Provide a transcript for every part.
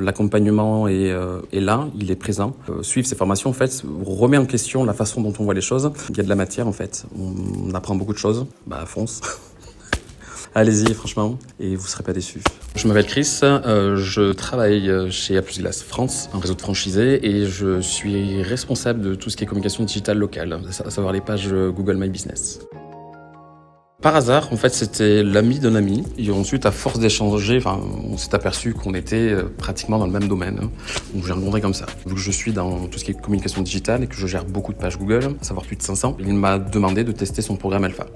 L'accompagnement est là, il est présent. Suivre ces formations, en fait, remet en question la façon dont on voit les choses. Il y a de la matière, en fait. On apprend beaucoup de choses. Fonce. Allez-y, franchement, et vous serez pas déçus. Je m'appelle Chris, je travaille chez A+ Glace France, un réseau de franchisés, et je suis responsable de tout ce qui est communication digitale locale, à savoir les pages Google My Business. Par hasard, en fait, c'était l'ami d'un ami. Et ensuite, à force d'échanger, on s'est aperçu qu'on était pratiquement dans le même domaine. Donc, j'ai rencontré comme ça. Vu que je suis dans tout ce qui est communication digitale et que je gère beaucoup de pages Google, à savoir plus de 500, il m'a demandé de tester son programme Alpha.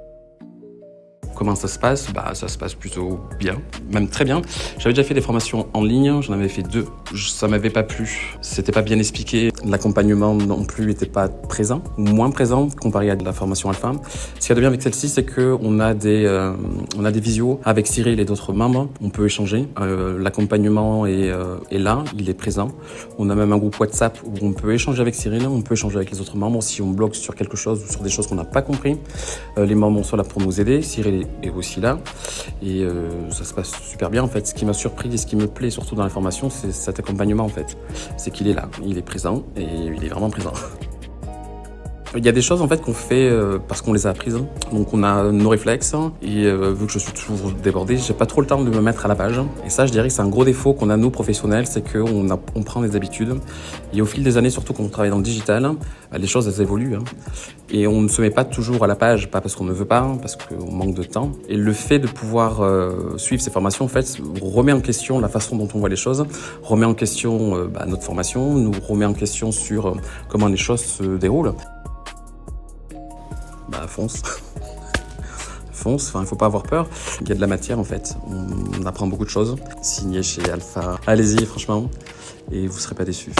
Comment ça se passe? Ça se passe plutôt bien, même très bien. J'avais déjà fait des formations en ligne, j'en avais fait 2. Ça m'avait pas plu, c'était pas bien expliqué. L'accompagnement non plus n'était pas présent, ou moins présent comparé à de la formation Alpha. Ce qu'il y a de bien avec celle-ci, c'est qu'on a des visios avec Cyril et d'autres membres. On peut échanger. L'accompagnement est là, il est présent. On a même un groupe WhatsApp où on peut échanger avec Cyril, on peut échanger avec les autres membres si on bloque sur quelque chose ou sur des choses qu'on n'a pas compris. Les membres sont là pour nous aider. Cyril est aussi là et ça se passe super bien en fait. Ce qui m'a surpris et ce qui me plaît surtout dans la formation, c'est cet accompagnement en fait. C'est qu'il est là, il est présent et il est vraiment présent. Il y a des choses en fait qu'on fait parce qu'on les a apprises. Donc on a nos réflexes et vu que je suis toujours débordé, j'ai pas trop le temps de me mettre à la page. Et ça, je dirais que c'est un gros défaut qu'on a nous professionnels, c'est qu'on prend des habitudes. Et au fil des années, surtout quand on travaille dans le digital, les choses elles évoluent. Et on ne se met pas toujours à la page, pas parce qu'on ne veut pas, parce qu'on manque de temps. Et le fait de pouvoir suivre ces formations en fait remet en question la façon dont on voit les choses, remet en question notre formation, nous remet en question sur comment les choses se déroulent. Fonce. Fonce, il faut pas avoir peur. Il y a de la matière en fait. On apprend beaucoup de choses. Signé chez Alpha. Allez-y, franchement, et vous serez pas déçus.